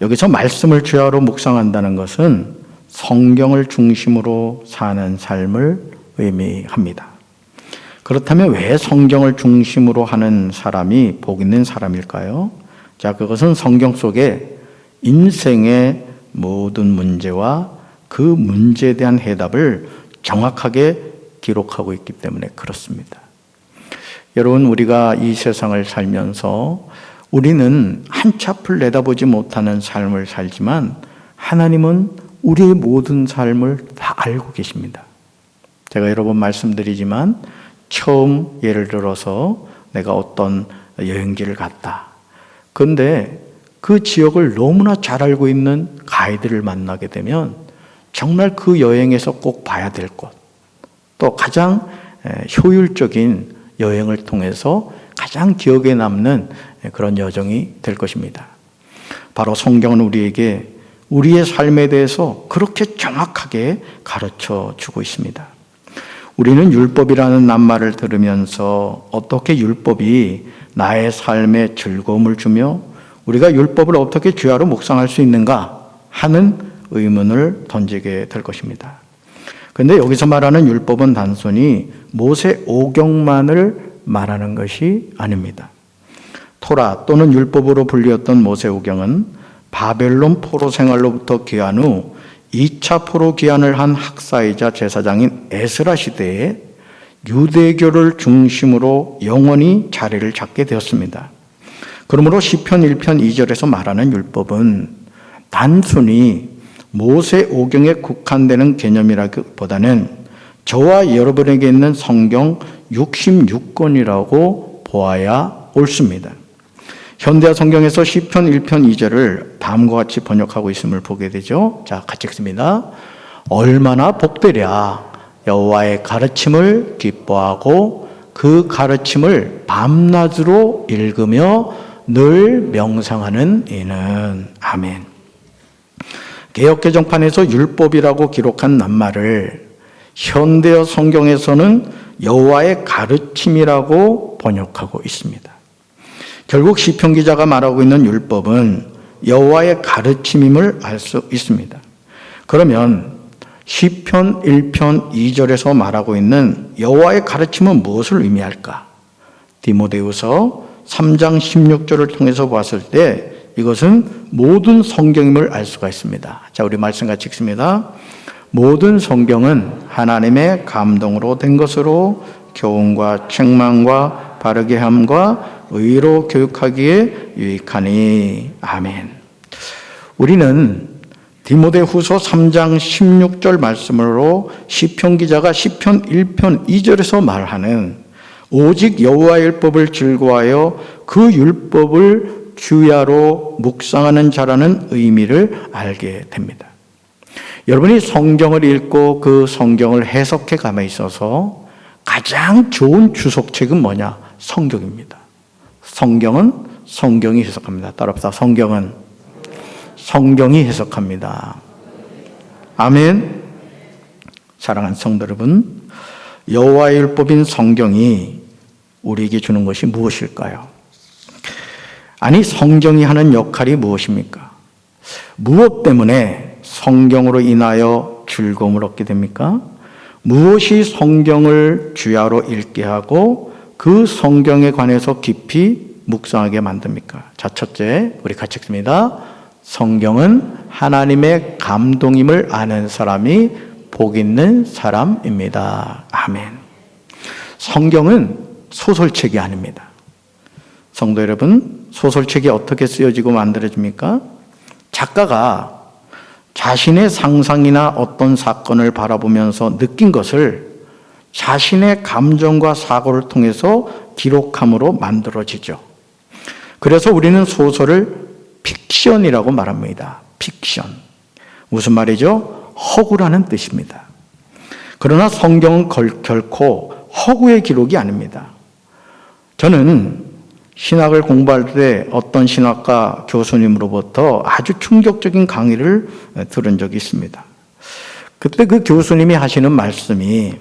여기서 말씀을 주야로 묵상한다는 것은 성경을 중심으로 사는 삶을 의미합니다. 그렇다면 왜 성경을 중심으로 하는 사람이 복 있는 사람일까요? 자, 그것은 성경 속에 인생의 모든 문제와 그 문제에 대한 해답을 정확하게 기록하고 있기 때문에 그렇습니다. 여러분, 우리가 이 세상을 살면서 우리는 한치 앞을 내다보지 못하는 삶을 살지만 하나님은 우리의 모든 삶을 다 알고 계십니다. 제가 여러 번 말씀드리지만 처음 예를 들어서 내가 어떤 여행지를 갔다. 그런데 그 지역을 너무나 잘 알고 있는 가이드를 만나게 되면 정말 그 여행에서 꼭 봐야 될 곳, 또 가장 효율적인 여행을 통해서 가장 기억에 남는 그런 여정이 될 것입니다. 바로 성경은 우리에게 우리의 삶에 대해서 그렇게 정확하게 가르쳐 주고 있습니다. 우리는 율법이라는 낱말을 들으면서 어떻게 율법이 나의 삶에 즐거움을 주며 우리가 율법을 어떻게 주야로 묵상할 수 있는가 하는 의문을 던지게 될 것입니다. 그런데 여기서 말하는 율법은 단순히 모세 오경만을 말하는 것이 아닙니다. 토라 또는 율법으로 불리었던 모세 오경은 바벨론 포로 생활로부터 귀환 후 2차 포로 귀환을 한 학사이자 제사장인 에스라 시대에 유대교를 중심으로 영원히 자리를 잡게 되었습니다. 그러므로 시편 1편 2절에서 말하는 율법은 단순히 모세 오경에 국한되는 개념이라기보다는 저와 여러분에게 있는 성경 66권이라고 보아야 옳습니다. 현대화 성경에서 시편 1편 2절을 다음과 같이 번역하고 있음을 보게 되죠. 자, 같이 읽습니다. 얼마나 복되랴 여호와의 가르침을 기뻐하고 그 가르침을 밤낮으로 읽으며 늘 명상하는 이는. 아멘. 개역개정판에서 율법이라고 기록한 낱말을 현대어 성경에서는 여호와의 가르침이라고 번역하고 있습니다. 결국 시편 기자가 말하고 있는 율법은 여호와의 가르침임을 알 수 있습니다. 그러면 시편 1편 2절에서 말하고 있는 여호와의 가르침은 무엇을 의미할까? 디모데후서 3장 16절을 통해서 봤을 때 이것은 모든 성경임을 알 수가 있습니다. 자, 우리 말씀 같이 읽습니다. 모든 성경은 하나님의 감동으로 된 것으로 교훈과 책망과 바르게 함과 의로 교육하기에 유익하니. 아멘. 우리는 디모데후서 3장 16절 말씀으로 시편 기자가 시편 1편 2절에서 말하는 오직 여호와의 율법을 즐거워하여 그 율법을 주야로 묵상하는 자라는 의미를 알게 됩니다. 여러분이 성경을 읽고 그 성경을 해석해 감에 있어서 가장 좋은 주석책은 뭐냐? 성경입니다. 성경은 성경이 해석합니다. 따라합시다. 성경은 성경이 해석합니다. 아멘. 사랑하는 성도 여러분, 여호와의 율법인 성경이 우리에게 주는 것이 무엇일까요? 아니, 성경이 하는 역할이 무엇입니까? 무엇 때문에 성경으로 인하여 즐거움을 얻게 됩니까? 무엇이 성경을 주야로 읽게 하고 그 성경에 관해서 깊이 묵상하게 만듭니까? 자, 첫째, 우리 같이 읽습니다. 성경은 하나님의 감동임을 아는 사람이 복 있는 사람입니다. 아멘. 성경은 소설책이 아닙니다. 성도 여러분, 소설책이 어떻게 쓰여지고 만들어집니까? 작가가 자신의 상상이나 어떤 사건을 바라보면서 느낀 것을 자신의 감정과 사고를 통해서 기록함으로 만들어지죠. 그래서 우리는 소설을 픽션이라고 말합니다. 픽션. 무슨 말이죠? 허구라는 뜻입니다. 그러나 성경은 결코 허구의 기록이 아닙니다. 저는 신학을 공부할 때 어떤 신학과 교수님으로부터 아주 충격적인 강의를 들은 적이 있습니다. 그때 그 교수님이 하시는 말씀이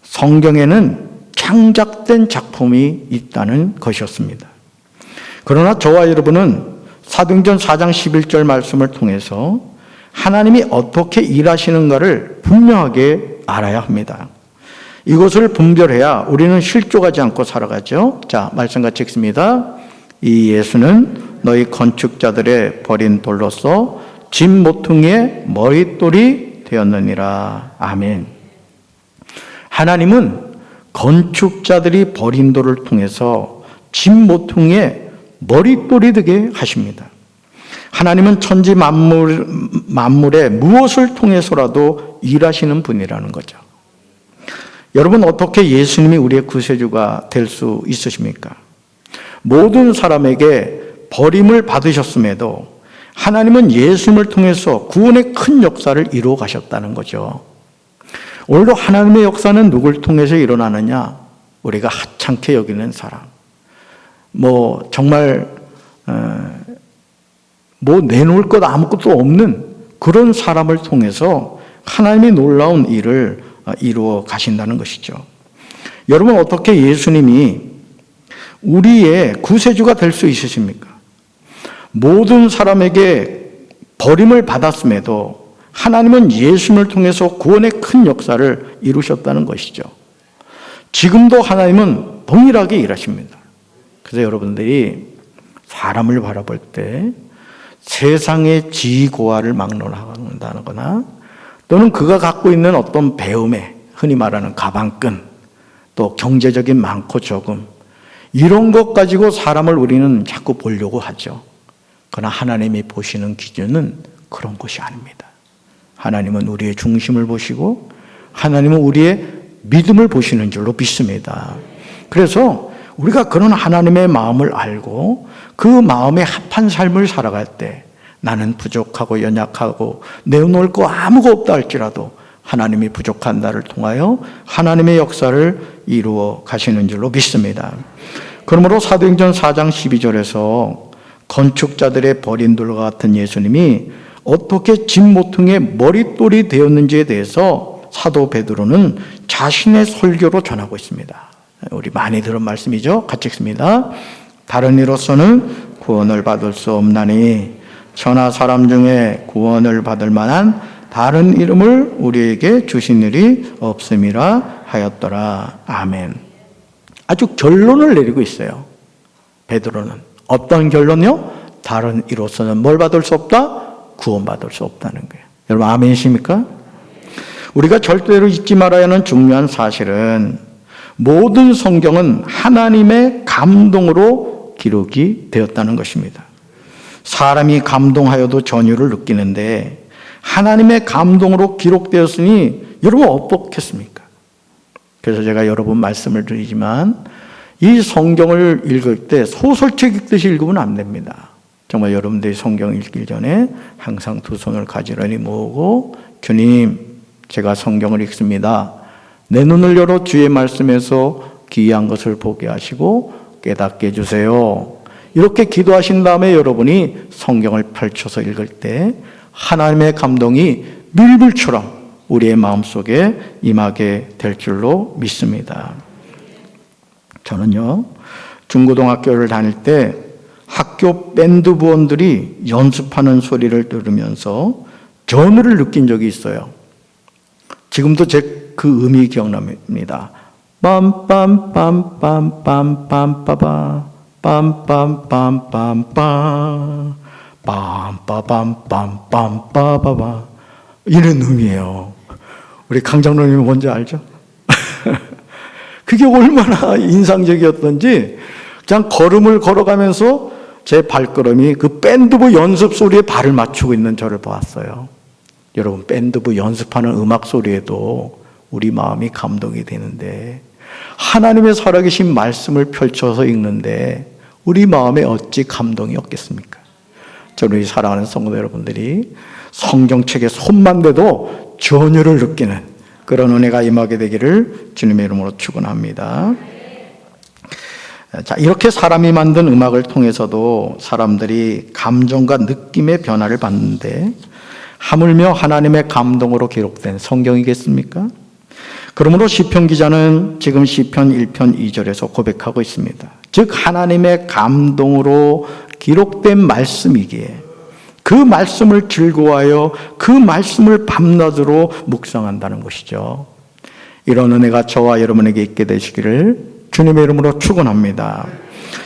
성경에는 창작된 작품이 있다는 것이었습니다. 그러나 저와 여러분은 사도행전 4장 11절 말씀을 통해서 하나님이 어떻게 일하시는가를 분명하게 알아야 합니다. 이것을 분별해야 우리는 실족하지 않고 살아가죠. 자, 말씀 같이 읽습니다. 이 예수는 너희 건축자들의 버린 돌로서 집 모퉁이의 머릿돌이 되었느니라. 아멘. 하나님은 건축자들이 버린 돌을 통해서 집 모퉁이의 머릿돌이 되게 하십니다. 하나님은 천지 만물에 무엇을 통해서라도 일하시는 분이라는 거죠. 여러분, 어떻게 예수님이 우리의 구세주가 될 수 있으십니까? 모든 사람에게 버림을 받으셨음에도 하나님은 예수님을 통해서 구원의 큰 역사를 이루어 가셨다는 거죠. 오늘도 하나님의 역사는 누굴 통해서 일어나느냐? 우리가 하찮게 여기는 사람. 정말 내놓을 것 아무것도 없는 그런 사람을 통해서 하나님이 놀라운 일을 이루어 가신다는 것이죠. 여러분, 어떻게 예수님이 우리의 구세주가 될 수 있으십니까? 모든 사람에게 버림을 받았음에도 하나님은 예수님을 통해서 구원의 큰 역사를 이루셨다는 것이죠. 지금도 하나님은 동일하게 일하십니다. 그래서 여러분들이 사람을 바라볼 때 세상의 지위고하를 막론한다거나 또는 그가 갖고 있는 어떤 배움에 흔히 말하는 가방끈, 또 경제적인 많고 적음, 이런 것 가지고 사람을 우리는 자꾸 보려고 하죠. 그러나 하나님이 보시는 기준은 그런 것이 아닙니다. 하나님은 우리의 중심을 보시고 하나님은 우리의 믿음을 보시는 줄로 믿습니다. 그래서 우리가 그런 하나님의 마음을 알고 그 마음에 합한 삶을 살아갈 때 나는 부족하고 연약하고 내어놓을 거 아무것도 없다 할지라도 하나님이 부족한 나를 통하여 하나님의 역사를 이루어 가시는 줄로 믿습니다. 그러므로 사도행전 4장 12절에서 건축자들의 버린 돌과 같은 예수님이 어떻게 집 모퉁이의 머릿돌이 되었는지에 대해서 사도 베드로는 자신의 설교로 전하고 있습니다. 우리 많이 들은 말씀이죠. 같이 읽습니다. 다른 이로서는 구원을 받을 수 없나니 천하 사람 중에 구원을 받을 만한 다른 이름을 우리에게 주신 일이 없음이라 하였더라. 아멘. 아주 결론을 내리고 있어요. 베드로는 어떤 결론이요? 다른 이로서는 뭘 받을 수 없다? 구원받을 수 없다는 거예요. 여러분 아멘이십니까? 우리가 절대로 잊지 말아야 하는 중요한 사실은 모든 성경은 하나님의 감동으로 기록이 되었다는 것입니다. 사람이 감동하여도 전율을 느끼는데 하나님의 감동으로 기록되었으니 여러분 어떻겠습니까? 그래서 제가 여러 번 말씀을 드리지만 이 성경을 읽을 때 소설책 읽듯이 읽으면 안 됩니다. 정말 여러분들이 성경 읽기 전에 항상 두 손을 가지런히 모으고 주님, 제가 성경을 읽습니다. 내 눈을 열어 주의 말씀에서 기이한 것을 보게 하시고 깨닫게 해주세요. 이렇게 기도하신 다음에 여러분이 성경을 펼쳐서 읽을 때 하나님의 감동이 밀불처럼 우리의 마음속에 임하게 될 줄로 믿습니다. 저는요, 중고등학교를 다닐 때 학교 밴드 부원들이 연습하는 소리를 들으면서 전율을 느낀 적이 있어요. 지금도 제 그 음이 기억납니다. 빰빰빰빰빰빰빠바 빰빰빰빰빰 빰빠밤빰빰빠바바 이런 음이에요. 우리 강장로님 뭔지 알죠? 그게 얼마나 인상적이었던지 그냥 걸음을 걸어가면서 제 발걸음이 그 밴드부 연습 소리에 발을 맞추고 있는 저를 보았어요. 여러분 밴드부 연습하는 음악 소리에도 우리 마음이 감동이 되는데 하나님의 살아계신 말씀을 펼쳐서 읽는데 우리 마음에 어찌 감동이 없겠습니까? 저는 이 사랑하는 성도 여러분들이 성경책에 손만 대도 전율을 느끼는 그런 은혜가 임하게 되기를 주님의 이름으로 축원합니다. 자, 이렇게 사람이 만든 음악을 통해서도 사람들이 감정과 느낌의 변화를 받는데 하물며 하나님의 감동으로 기록된 성경이겠습니까? 그러므로 시편 기자는 지금 시편 1편 2절에서 고백하고 있습니다. 즉 하나님의 감동으로 기록된 말씀이기에 그 말씀을 즐거워하여 그 말씀을 밤낮으로 묵상한다는 것이죠. 이런 은혜가 저와 여러분에게 있게 되시기를 주님의 이름으로 축원합니다.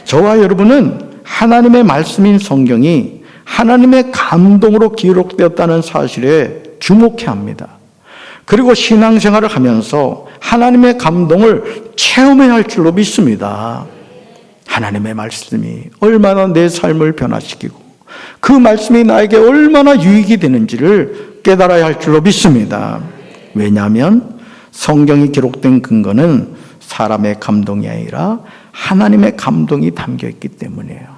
저와 여러분은 하나님의 말씀인 성경이 하나님의 감동으로 기록되었다는 사실에 주목해야 합니다. 그리고 신앙생활을 하면서 하나님의 감동을 체험해야 할 줄로 믿습니다. 하나님의 말씀이 얼마나 내 삶을 변화시키고 그 말씀이 나에게 얼마나 유익이 되는지를 깨달아야 할 줄로 믿습니다. 왜냐하면 성경이 기록된 근거는 사람의 감동이 아니라 하나님의 감동이 담겨 있기 때문이에요.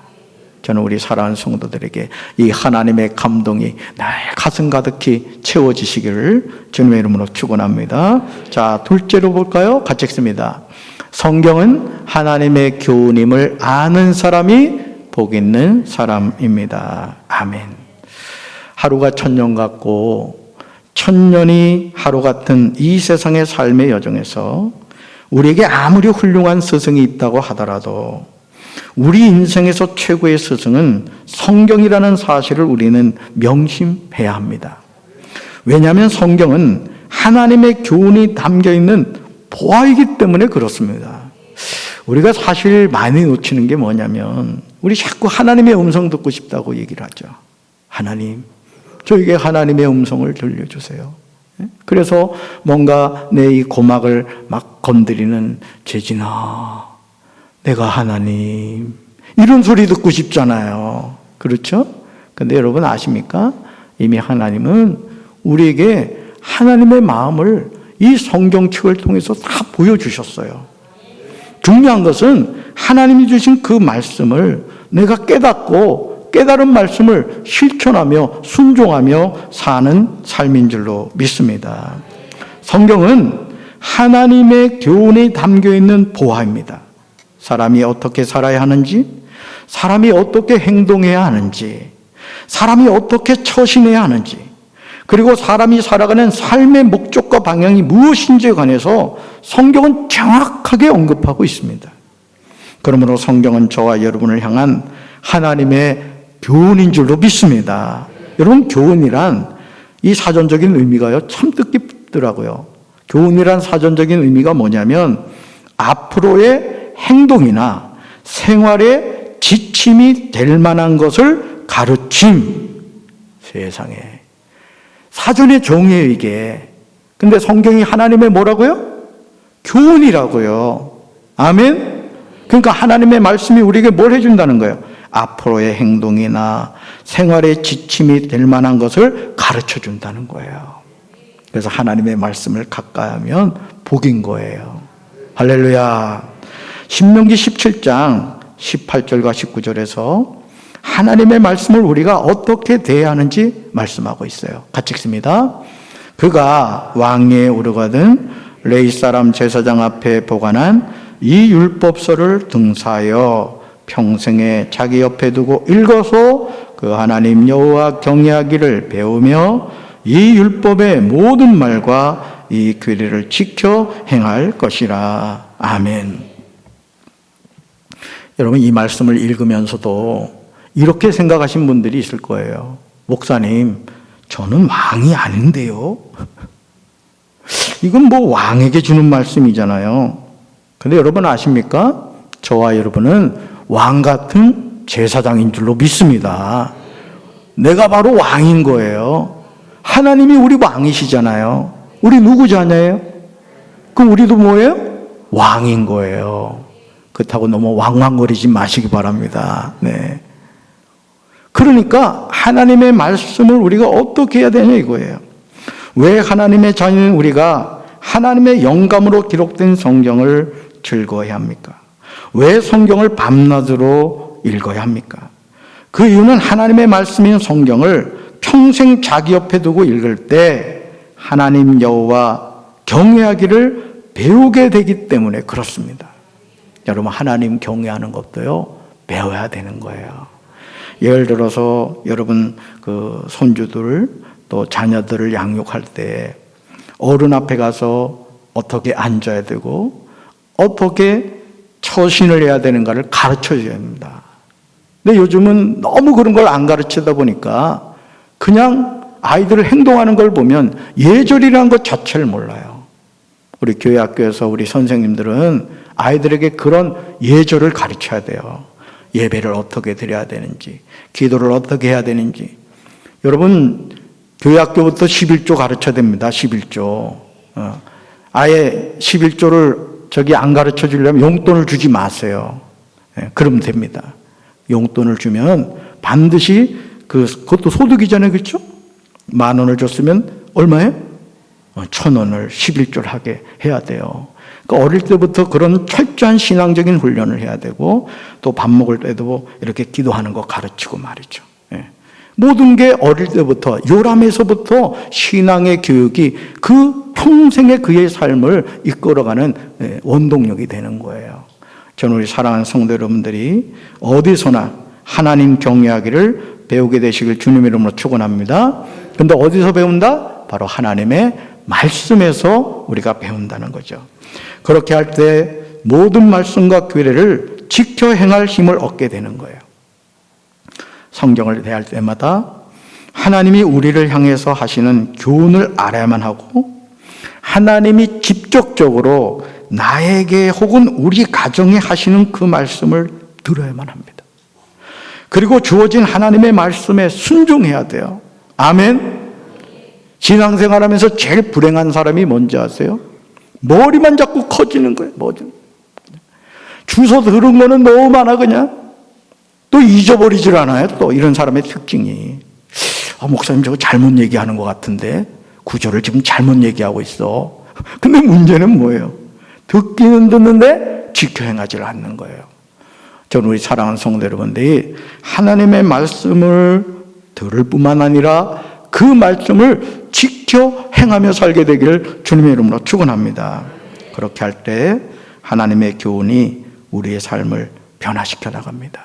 저는 우리 사랑하는 성도들에게 이 하나님의 감동이 나의 가슴 가득히 채워지시기를 주님의 이름으로 축원합니다. 자, 둘째로 볼까요? 같이 읽습니다. 성경은 하나님의 교훈임을 아는 사람이 복 있는 사람입니다. 아멘. 하루가 천년 같고 천년이 하루 같은 이 세상의 삶의 여정에서 우리에게 아무리 훌륭한 스승이 있다고 하더라도 우리 인생에서 최고의 스승은 성경이라는 사실을 우리는 명심해야 합니다. 왜냐하면 성경은 하나님의 교훈이 담겨있는 보화이기 때문에 그렇습니다. 우리가 사실 많이 놓치는 게 뭐냐면 우리 자꾸 하나님의 음성 듣고 싶다고 얘기를 하죠. 하나님, 저에게 하나님의 음성을 들려주세요. 그래서 뭔가 내 이 고막을 막 건드리는 재진아, 내가 하나님, 이런 소리 듣고 싶잖아요. 그렇죠? 근데 여러분 아십니까? 이미 하나님은 우리에게 하나님의 마음을 이 성경책을 통해서 다 보여주셨어요. 중요한 것은 하나님이 주신 그 말씀을 내가 깨닫고 깨달은 말씀을 실천하며 순종하며 사는 삶인 줄로 믿습니다. 성경은 하나님의 교훈이 담겨있는 보화입니다. 사람이 어떻게 살아야 하는지, 사람이 어떻게 행동해야 하는지, 사람이 어떻게 처신해야 하는지, 그리고 사람이 살아가는 삶의 목적과 방향이 무엇인지에 관해서 성경은 정확하게 언급하고 있습니다. 그러므로 성경은 저와 여러분을 향한 하나님의 교훈인 줄로 믿습니다. 여러분, 교훈이란 이 사전적인 의미가요, 참 뜻깊더라고요. 교훈이란 사전적인 의미가 뭐냐면 앞으로의 행동이나 생활에 지침이 될 만한 것을 가르침. 세상에. 사전의 정의예요, 이게. 근데 성경이 하나님의 뭐라고요? 교훈이라고요. 아멘? 그러니까 하나님의 말씀이 우리에게 뭘 해준다는 거예요? 앞으로의 행동이나 생활의 지침이 될 만한 것을 가르쳐 준다는 거예요. 그래서 하나님의 말씀을 가까이 하면 복인 거예요. 할렐루야. 신명기 17장 18절과 19절에서 하나님의 말씀을 우리가 어떻게 대해야 하는지 말씀하고 있어요. 같이 읽습니다. 그가 왕위에 오르거든 레위 사람 제사장 앞에 보관한 이 율법서를 등사하여 평생에 자기 옆에 두고 읽어서 그 하나님 여호와 경외하기를 배우며 이 율법의 모든 말과 이 규례를 지켜 행할 것이라. 아멘. 여러분, 이 말씀을 읽으면서도 이렇게 생각하신 분들이 있을 거예요. 목사님, 저는 왕이 아닌데요. 이건 뭐 왕에게 주는 말씀이잖아요. 근데 여러분 아십니까? 저와 여러분은 왕 같은 제사장인 줄로 믿습니다. 내가 바로 왕인 거예요. 하나님이 우리 왕이시잖아요. 우리 누구 자녀예요? 그럼 우리도 뭐예요? 왕인 거예요. 그렇다고 너무 왕왕거리지 마시기 바랍니다. 네. 그러니까 하나님의 말씀을 우리가 어떻게 해야 되냐 이거예요. 왜 하나님의 자녀인 우리가 하나님의 영감으로 기록된 성경을 즐거워해야 합니까? 왜 성경을 밤낮으로 읽어야 합니까? 그 이유는 하나님의 말씀인 성경을 평생 자기 옆에 두고 읽을 때 하나님 여호와 경외하기를 배우게 되기 때문에 그렇습니다. 여러분, 하나님 경외하는 것도요, 배워야 되는 거예요. 예를 들어서 여러분 그 손주들 또 자녀들을 양육할 때 어른 앞에 가서 어떻게 앉아야 되고 어떻게 처신을 해야 되는가를 가르쳐 줘야 합니다. 근데 요즘은 너무 그런 걸 안 가르치다 보니까 그냥 아이들 행동하는 걸 보면 예절이라는 것 자체를 몰라요. 우리 교회 학교에서 우리 선생님들은 아이들에게 그런 예절을 가르쳐야 돼요. 예배를 어떻게 드려야 되는지, 기도를 어떻게 해야 되는지. 여러분, 교회 학교부터 11조 가르쳐야 됩니다. 11조. 아예 11조를 저기 안 가르쳐 주려면 용돈을 주지 마세요. 그러면 됩니다. 용돈을 주면 반드시 그것도 소득이잖아요. 그렇죠? 10,000원을 줬으면 얼마예요? 1,000원을 11조를 하게 해야 돼요. 그러니까 어릴 때부터 그런 철저한 신앙적인 훈련을 해야 되고, 또 밥 먹을 때도 이렇게 기도하는 거 가르치고 말이죠. 모든 게 어릴 때부터, 요람에서부터 신앙의 교육이 그 평생의 그의 삶을 이끌어가는 원동력이 되는 거예요. 저는 우리 사랑하는 성도 여러분들이 어디서나 하나님 경외하기를 배우게 되시길 주님의 이름으로 축원합니다. 그런데 어디서 배운다? 바로 하나님의 말씀에서 우리가 배운다는 거죠. 그렇게 할 때 모든 말씀과 규례를 지켜 행할 힘을 얻게 되는 거예요. 성경을 대할 때마다 하나님이 우리를 향해서 하시는 교훈을 알아야만 하고, 하나님이 직접적으로 나에게 혹은 우리 가정에 하시는 그 말씀을 들어야만 합니다. 그리고 주어진 하나님의 말씀에 순종해야 돼요. 아멘. 신앙생활하면서 제일 불행한 사람이 뭔지 아세요? 머리만 자꾸 커지는 거예요. 주워 들은 거는 너무 많아 그냥. 또 잊어버리질 않아요. 또 이런 사람의 특징이. 목사님 저거 잘못 얘기하는 것 같은데 구절을 지금 잘못 얘기하고 있어. 근데 문제는 뭐예요? 듣기는 듣는데 지켜 행하지 않는 거예요. 저는 우리 사랑하는 성도 여러분들이 하나님의 말씀을 들을 뿐만 아니라 그 말씀을 지켜 행하며 살게 되기를 주님의 이름으로 축원합니다. 그렇게 할 때 하나님의 교훈이 우리의 삶을 변화시켜 나갑니다.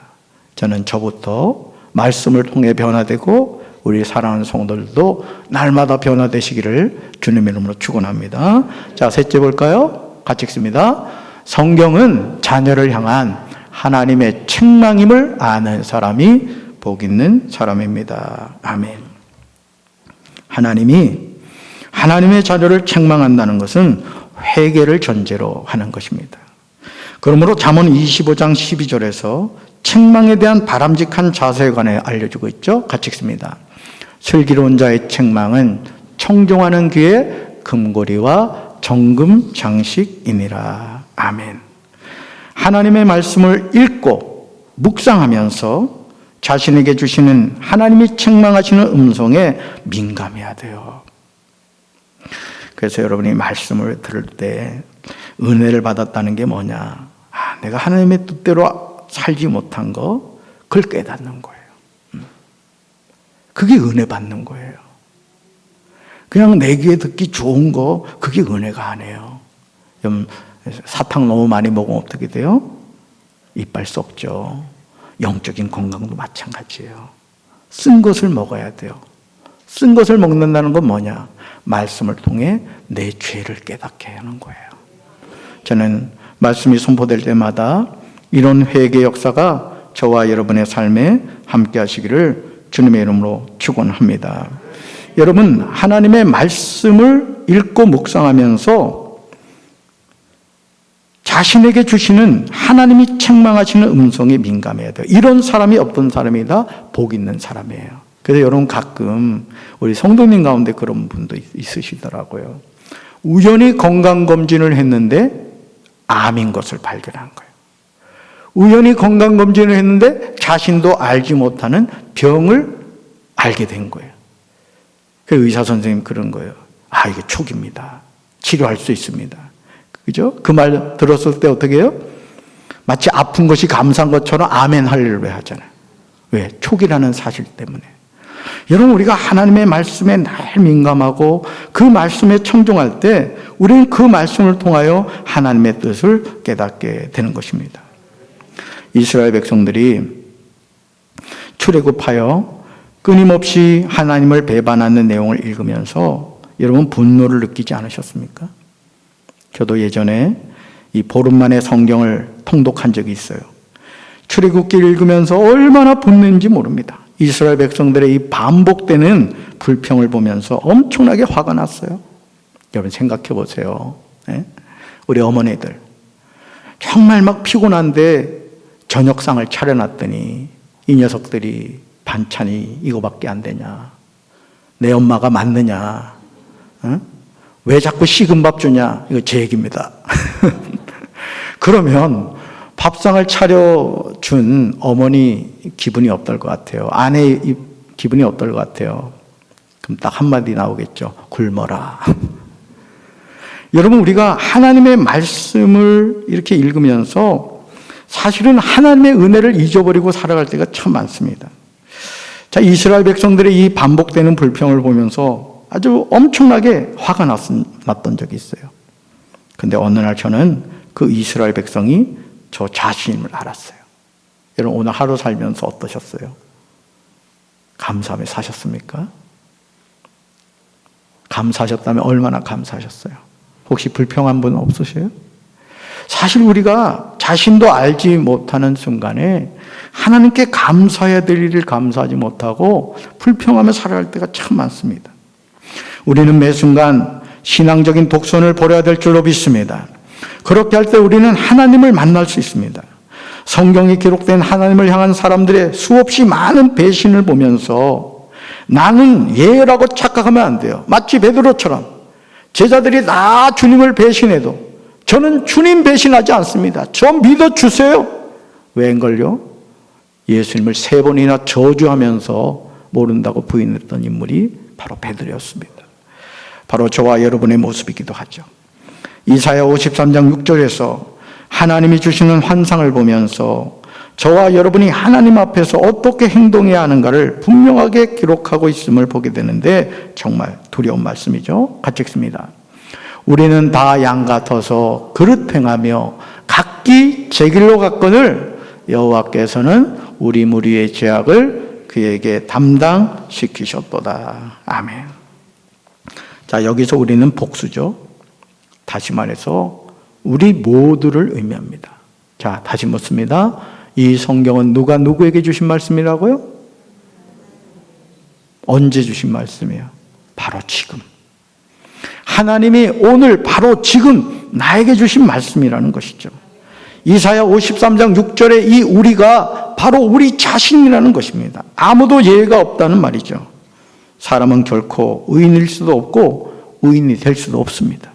저는 저부터 말씀을 통해 변화되고 우리 사랑하는 성도들도 날마다 변화되시기를 주님의 이름으로 축원합니다. 자, 셋째 볼까요? 같이 읽습니다. 성경은 자녀를 향한 하나님의 책망임을 아는 사람이 복 있는 사람입니다. 아멘. 하나님이 하나님의 자녀를 책망한다는 것은 회개를 전제로 하는 것입니다. 그러므로 잠언 25장 12절에서 책망에 대한 바람직한 자세에 관해 알려주고 있죠. 같이 읽습니다. 슬기로운 자의 책망은 청종하는 귀의 금고리와 정금 장식이니라. 아멘. 하나님의 말씀을 읽고 묵상하면서 자신에게 주시는 하나님이 책망하시는 음성에 민감해야 돼요. 그래서 여러분이 말씀을 들을 때 은혜를 받았다는 게 뭐냐? 내가 하나님의 뜻대로 살지 못한 거, 그걸 깨닫는 거예요. 그게 은혜 받는 거예요. 그냥 내 귀에 듣기 좋은 거, 그게 은혜가 아니에요. 사탕 너무 많이 먹으면 어떻게 돼요? 이빨 썩죠. 영적인 건강도 마찬가지예요. 쓴 것을 먹어야 돼요. 쓴 것을 먹는다는 건 뭐냐? 말씀을 통해 내 죄를 깨닫게 하는 거예요. 저는 말씀이 선포될 때마다 이런 회개 역사가 저와 여러분의 삶에 함께 하시기를 주님의 이름으로 축원합니다. 여러분, 하나님의 말씀을 읽고 묵상하면서 자신에게 주시는 하나님이 책망하시는 음성에 민감해야 돼요. 이런 사람이 어떤 사람이다? 복 있는 사람이에요. 그래서 여러분 가끔 우리 성도님 가운데 그런 분도 있으시더라고요. 우연히 건강검진을 했는데 암인 것을 발견한 거예요. 우연히 건강검진을 했는데 자신도 알지 못하는 병을 알게 된 거예요. 그 의사 선생님 그런 거예요. 이게 촉입니다. 치료할 수 있습니다. 그죠? 그 말 들었을 때 어떻게 해요? 마치 아픈 것이 감사한 것처럼 아멘 할렐루야 하잖아요. 왜? 촉이라는 사실 때문에. 여러분, 우리가 하나님의 말씀에 늘 민감하고 그 말씀에 청종할 때 우리는 그 말씀을 통하여 하나님의 뜻을 깨닫게 되는 것입니다. 이스라엘 백성들이 출애굽하여 끊임없이 하나님을 배반하는 내용을 읽으면서 여러분 분노를 느끼지 않으셨습니까? 저도 예전에 이 보름 만에 성경을 통독한 적이 있어요. 출애굽기 읽으면서 얼마나 분노했는지 모릅니다. 이스라엘 백성들의 이 반복되는 불평을 보면서 엄청나게 화가 났어요. 여러분 생각해 보세요. 우리 어머니들 정말 막 피곤한데 저녁상을 차려놨더니 이 녀석들이 반찬이 이거밖에 안 되냐, 내 엄마가 맞느냐, 왜 자꾸 식은 밥 주냐, 이거 제 얘기입니다. 그러면 밥상을 차려준 어머니 기분이 어떨 것 같아요? 아내 기분이 어떨 것 같아요? 그럼 딱 한마디 나오겠죠. 굶어라. 여러분, 우리가 하나님의 말씀을 이렇게 읽으면서 사실은 하나님의 은혜를 잊어버리고 살아갈 때가 참 많습니다. 자, 이스라엘 백성들의 이 반복되는 불평을 보면서 아주 엄청나게 화가 났던 적이 있어요. 근데 어느 날 저는 그 이스라엘 백성이 저 자신임을 알았어요. 여러분, 오늘 하루 살면서 어떠셨어요? 감사하며 사셨습니까? 감사하셨다면 얼마나 감사하셨어요? 혹시 불평한 분 없으세요? 사실 우리가 자신도 알지 못하는 순간에 하나님께 감사해야 될 일을 감사하지 못하고 불평하며 살아갈 때가 참 많습니다. 우리는 매 순간 신앙적인 독선을 벌여야 될 줄로 믿습니다. 그렇게 할 때 우리는 하나님을 만날 수 있습니다. 성경에 기록된 하나님을 향한 사람들의 수없이 많은 배신을 보면서 나는 예라고 착각하면 안 돼요. 마치 베드로처럼 제자들이 다 주님을 배신해도 저는 주님 배신하지 않습니다. 저 믿어주세요. 웬걸요? 예수님을 3번이나 저주하면서 모른다고 부인했던 인물이 바로 베드로였습니다. 바로 저와 여러분의 모습이기도 하죠. 이사야 53장 6절에서 하나님이 주시는 환상을 보면서 저와 여러분이 하나님 앞에서 어떻게 행동해야 하는가를 분명하게 기록하고 있음을 보게 되는데 정말 두려운 말씀이죠. 같이 읽습니다. 우리는 다 양 같아서 그릇 행하며 각기 제 길로 갔거늘 여호와께서는 우리 무리의 죄악을 그에게 담당시키셨도다. 아멘. 자, 여기서 우리는 복수죠. 다시 말해서 우리 모두를 의미합니다. 자, 다시 묻습니다. 이 성경은 누가 누구에게 주신 말씀이라고요? 언제 주신 말씀이에요? 바로 지금. 하나님이 오늘 바로 지금 나에게 주신 말씀이라는 것이죠. 이사야 53장 6절에 이 우리가 바로 우리 자신이라는 것입니다. 아무도 예외가 없다는 말이죠. 사람은 결코 의인일 수도 없고 의인이 될 수도 없습니다.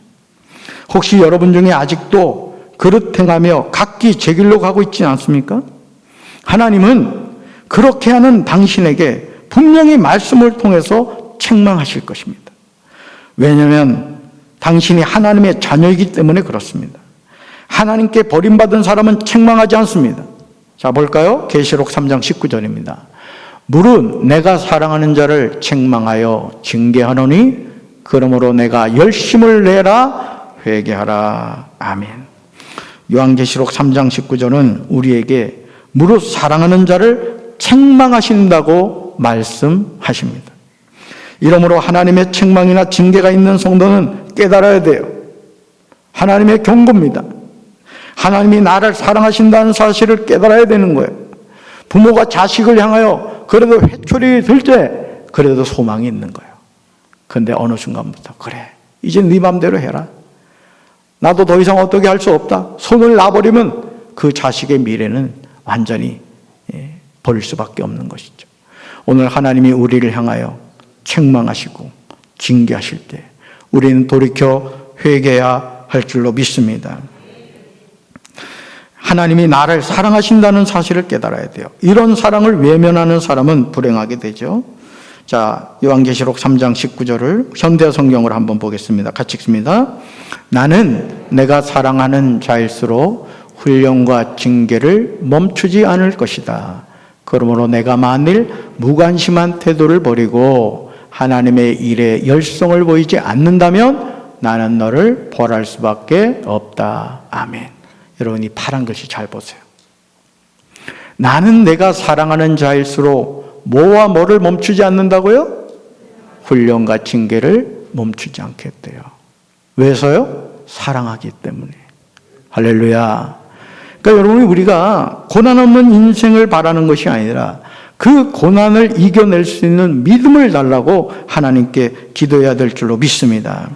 혹시 여러분 중에 아직도 그릇 행하며 각기 제 길로 가고 있지 않습니까? 하나님은 그렇게 하는 당신에게 분명히 말씀을 통해서 책망하실 것입니다. 왜냐하면 당신이 하나님의 자녀이기 때문에 그렇습니다. 하나님께 버림받은 사람은 책망하지 않습니다. 자, 볼까요? 계시록 3장 19절입니다. 물은 내가 사랑하는 자를 책망하여 징계하노니 그러므로 내가 열심을 내라 회개하라. 아멘. 요한계시록 3장 19절은 우리에게 무릇 사랑하는 자를 책망하신다고 말씀하십니다. 이러므로 하나님의 책망이나 징계가 있는 성도는 깨달아야 돼요. 하나님의 경고입니다. 하나님이 나를 사랑하신다는 사실을 깨달아야 되는 거예요. 부모가 자식을 향하여 그래도 회초리 들 때 그래도 소망이 있는 거예요. 그런데 어느 순간부터 그래, 이제 네 맘대로 해라. 나도 더 이상 어떻게 할 수 없다. 손을 놔버리면 그 자식의 미래는 완전히 버릴 수밖에 없는 것이죠. 오늘 하나님이 우리를 향하여 책망하시고 징계하실 때 우리는 돌이켜 회개해야 할 줄로 믿습니다. 하나님이 나를 사랑하신다는 사실을 깨달아야 돼요. 이런 사랑을 외면하는 사람은 불행하게 되죠. 자, 요한계시록 3장 19절을 현대 성경으로 한번 보겠습니다. 같이 읽습니다. 나는 내가 사랑하는 자일수록 훈련과 징계를 멈추지 않을 것이다. 그러므로 내가 만일 무관심한 태도를 버리고 하나님의 일에 열성을 보이지 않는다면 나는 너를 벌할 수밖에 없다. 아멘. 여러분, 이 파란 글씨 잘 보세요. 나는 내가 사랑하는 자일수록 뭐와 뭐를 멈추지 않는다고요? 훈련과 징계를 멈추지 않겠대요. 왜서요? 사랑하기 때문에. 할렐루야. 그러니까 여러분이 우리가 고난 없는 인생을 바라는 것이 아니라 그 고난을 이겨낼 수 있는 믿음을 달라고 하나님께 기도해야 될 줄로 믿습니다.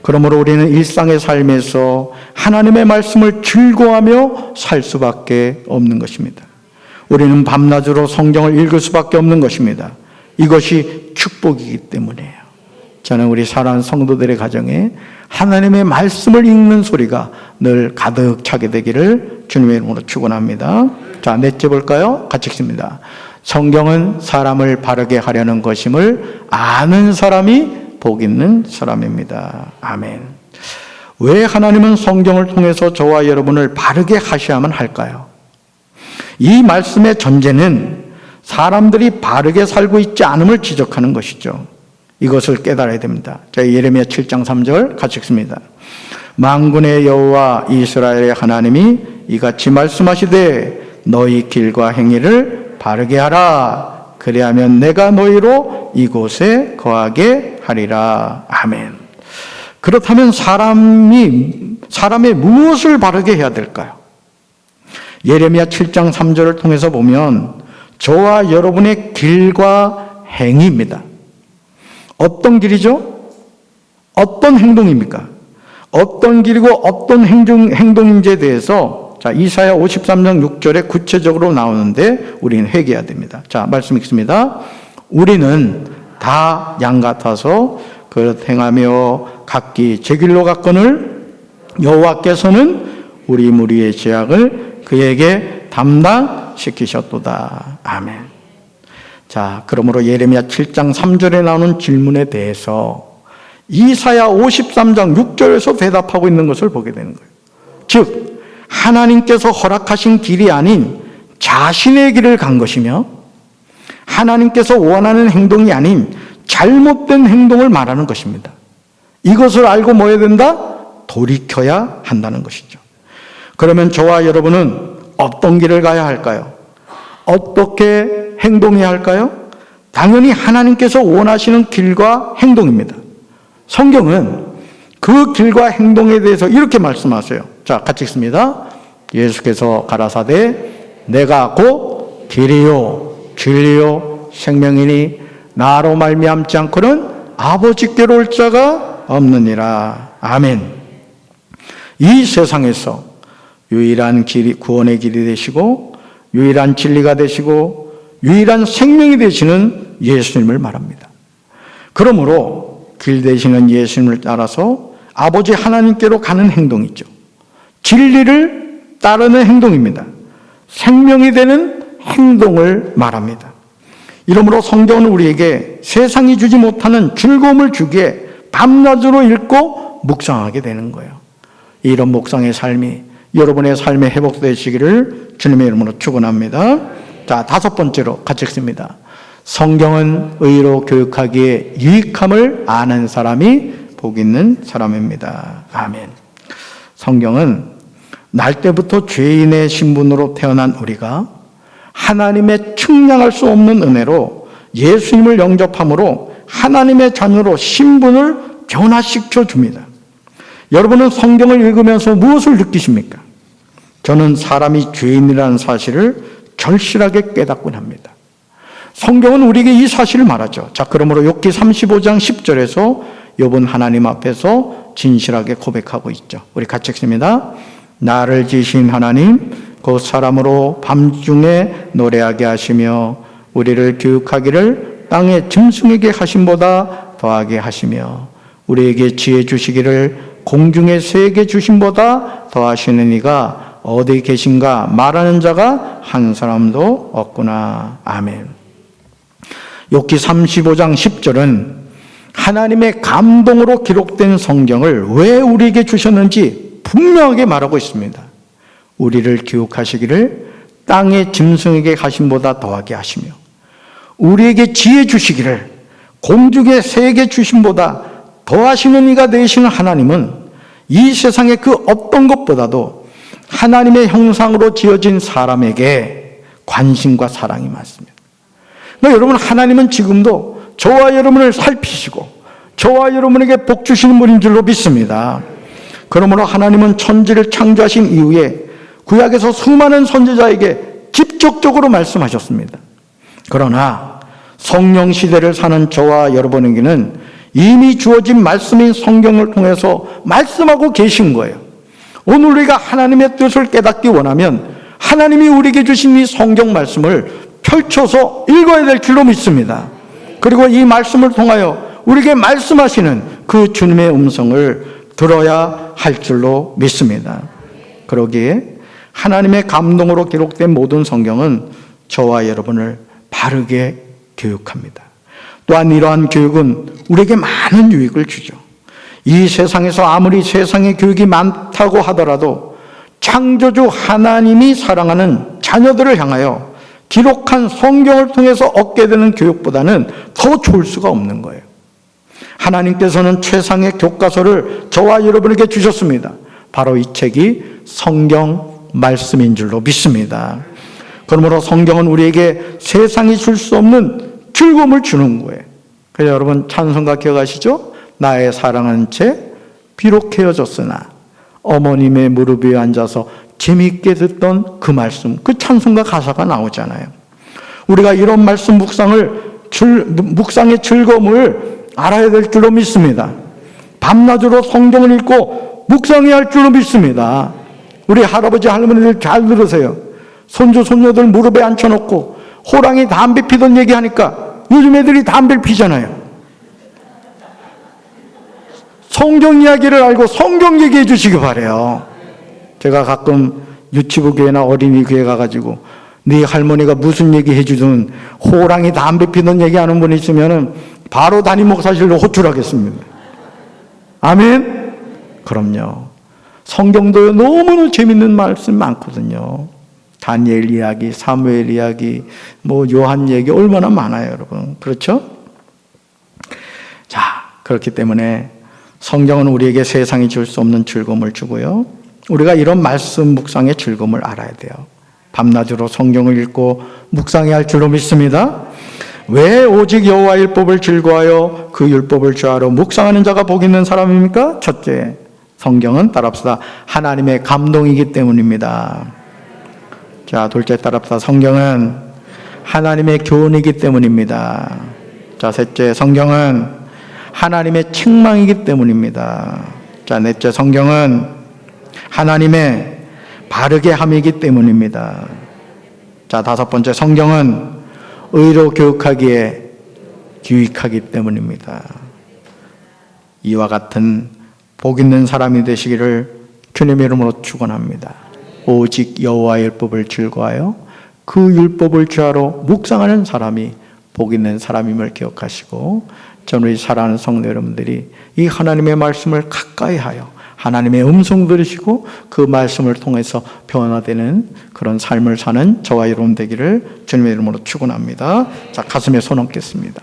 그러므로 우리는 일상의 삶에서 하나님의 말씀을 즐거워하며 살 수밖에 없는 것입니다. 우리는 밤낮으로 성경을 읽을 수밖에 없는 것입니다. 이것이 축복이기 때문이에요. 저는 우리 사랑하는 성도들의 가정에 하나님의 말씀을 읽는 소리가 늘 가득 차게 되기를 주님의 이름으로 축원합니다. 자, 넷째 볼까요? 같이 읽습니다. 성경은 사람을 바르게 하려는 것임을 아는 사람이 복 있는 사람입니다. 아멘. 왜 하나님은 성경을 통해서 저와 여러분을 바르게 하셔야만 할까요? 이 말씀의 전제는 사람들이 바르게 살고 있지 않음을 지적하는 것이죠. 이것을 깨달아야 됩니다. 자, 예레미야 7장 3절 같이 읽습니다. 만군의 여호와 이스라엘의 하나님이 이같이 말씀하시되 너희 길과 행위를 바르게 하라. 그리하면 내가 너희로 이곳에 거하게 하리라. 아멘. 그렇다면 사람의 무엇을 바르게 해야 될까요? 예레미야 7장 3절을 통해서 보면 저와 여러분의 길과 행위입니다. 어떤 길이죠? 어떤 행동입니까? 어떤 길이고 어떤 행동인지에 대해서 자, 이사야 53장 6절에 구체적으로 나오는데 우리는 회개해야 됩니다. 자, 말씀 읽습니다. 우리는 다 양 같아서 그릇 행하며 각기 제 길로 갔거늘 여호와께서는 우리 무리의 죄악을 그에게 담당시키셨도다. 아멘. 자, 그러므로 예레미야 7장 3절에 나오는 질문에 대해서 이사야 53장 6절에서 대답하고 있는 것을 보게 되는 거예요. 즉 하나님께서 허락하신 길이 아닌 자신의 길을 간 것이며 하나님께서 원하는 행동이 아닌 잘못된 행동을 말하는 것입니다. 이것을 알고 뭐 해야 된다? 돌이켜야 한다는 것이죠. 그러면 저와 여러분은 어떤 길을 가야 할까요? 어떻게 행동해야 할까요? 당연히 하나님께서 원하시는 길과 행동입니다. 성경은 그 길과 행동에 대해서 이렇게 말씀하세요. 자, 같이 읽습니다. 예수께서 가라사대 내가 곧 길이요 진리요 생명이니 나로 말미암지 않고는 아버지께로 올 자가 없느니라. 아멘. 이 세상에서 유일한 길이 구원의 길이 되시고 유일한 진리가 되시고 유일한 생명이 되시는 예수님을 말합니다. 그러므로 길 되시는 예수님을 따라서 아버지 하나님께로 가는 행동이죠. 진리를 따르는 행동입니다. 생명이 되는 행동을 말합니다. 이러므로 성경은 우리에게 세상이 주지 못하는 즐거움을 주기에 밤낮으로 읽고 묵상하게 되는 거예요. 이런 묵상의 삶이 여러분의 삶에 회복되시기를 주님의 이름으로 축원합니다. 자, 다섯 번째로 같이 읽습니다. 성경은 의로 교육하기에 유익함을 아는 사람이 복 있는 사람입니다. 아멘. 성경은 날 때부터 죄인의 신분으로 태어난 우리가 하나님의 측량할 수 없는 은혜로 예수님을 영접함으로 하나님의 자녀로 신분을 변화시켜 줍니다. 여러분은 성경을 읽으면서 무엇을 느끼십니까? 저는 사람이 죄인이라는 사실을 절실하게 깨닫곤 합니다. 성경은 우리에게 이 사실을 말하죠. 자, 그러므로 욥기 35장 10절에서 욥은 하나님 앞에서 진실하게 고백하고 있죠. 우리 같이 읽습니다. 나를 지으신 하나님 곧 사람으로 밤중에 노래하게 하시며 우리를 교육하기를 땅의 짐승에게 하심보다 더하게 하시며 우리에게 지혜 주시기를 공중의 새에게 주심보다 더하시는 이가 어디 계신가 말하는 자가 한 사람도 없구나. 아멘. 욥기 35장 10절은 하나님의 감동으로 기록된 성경을 왜 우리에게 주셨는지 분명하게 말하고 있습니다. 우리를 교육하시기를 땅의 짐승에게 가심보다 더하게 하시며 우리에게 지혜 주시기를 공중의 새에게 주심보다 더하시는 이가 되시는 하나님은 이 세상의 그 어떤 것보다도 하나님의 형상으로 지어진 사람에게 관심과 사랑이 많습니다. 그러니까 여러분, 하나님은 지금도 저와 여러분을 살피시고 저와 여러분에게 복 주시는 분인 줄로 믿습니다. 그러므로 하나님은 천지를 창조하신 이후에 구약에서 수많은 선지자에게 직접적으로 말씀하셨습니다. 그러나 성령 시대를 사는 저와 여러분에게는 이미 주어진 말씀인 성경을 통해서 말씀하고 계신 거예요. 오늘 우리가 하나님의 뜻을 깨닫기 원하면 하나님이 우리에게 주신 이 성경 말씀을 펼쳐서 읽어야 될 줄로 믿습니다. 그리고 이 말씀을 통하여 우리에게 말씀하시는 그 주님의 음성을 들어야 할 줄로 믿습니다. 그러기에 하나님의 감동으로 기록된 모든 성경은 저와 여러분을 바르게 교육합니다. 또한 이러한 교육은 우리에게 많은 유익을 주죠. 이 세상에서 아무리 세상의 교육이 많다고 하더라도 창조주 하나님이 사랑하는 자녀들을 향하여 기록한 성경을 통해서 얻게 되는 교육보다는 더 좋을 수가 없는 거예요. 하나님께서는 최상의 교과서를 저와 여러분에게 주셨습니다. 바로 이 책이 성경 말씀인 줄로 믿습니다. 그러므로 성경은 우리에게 세상이 줄 수 없는 즐거움을 주는 거예요. 그래서 여러분 찬송가 기억하시죠? 나의 사랑하는 채 비록 헤어졌으나 어머님의 무릎 위에 앉아서 재미있게 듣던 그 말씀, 그 찬송가 가사가 나오잖아요. 우리가 이런 말씀 묵상의 즐거움을 알아야 될 줄로 믿습니다. 밤낮으로 성경을 읽고 묵상해야 할 줄로 믿습니다. 우리 할아버지 할머니들 잘 들으세요. 손주 손녀들 무릎에 앉혀놓고 호랑이 담배 피던 얘기하니까 요즘 애들이 담배를 피잖아요. 성경 이야기를 알고 성경 얘기해 주시기 바래요. 제가 가끔 유치부 교회나 어린이 교회 가가지고 네 할머니가 무슨 얘기 해주든 호랑이 담배 피던 얘기하는 분이 있으면 바로 담임 목사실로 호출하겠습니다. 아멘? 그럼요. 성경도 너무나 재밌는 말씀 많거든요. 다니엘 이야기, 사무엘 이야기, 요한 얘기 얼마나 많아요, 여러분. 그렇죠? 자, 그렇기 때문에 성경은 우리에게 세상이 줄 수 없는 즐거움을 주고요. 우리가 이런 말씀 묵상의 즐거움을 알아야 돼요. 밤낮으로 성경을 읽고 묵상해야 할 줄로 믿습니다. 왜 오직 여호와 율법을 즐거워하여 그 율법을 주하러 묵상하는 자가 복 있는 사람입니까? 첫째, 성경은 따라합시다. 하나님의 감동이기 때문입니다. 자, 둘째 따라합시다. 성경은 하나님의 교훈이기 때문입니다. 자, 셋째, 성경은 하나님의 책망이기 때문입니다. 자, 넷째, 성경은 하나님의 바르게 함이기 때문입니다. 자, 다섯 번째, 성경은 의로 교육하기에 유익하기 때문입니다. 이와 같은 복 있는 사람이 되시기를 주님의 이름으로 축원합니다. 오직 여호와의 율법을 즐거워하여 그 율법을 주하러 묵상하는 사람이 복 있는 사람임을 기억하시고, 저는 우리 사랑하는 성도 여러분들이 이 하나님의 말씀을 가까이 하여 하나님의 음성 들으시고 그 말씀을 통해서 변화되는 그런 삶을 사는 저와 여러분 되기를 주님의 이름으로 축원합니다. 자, 가슴에 손 얹겠습니다.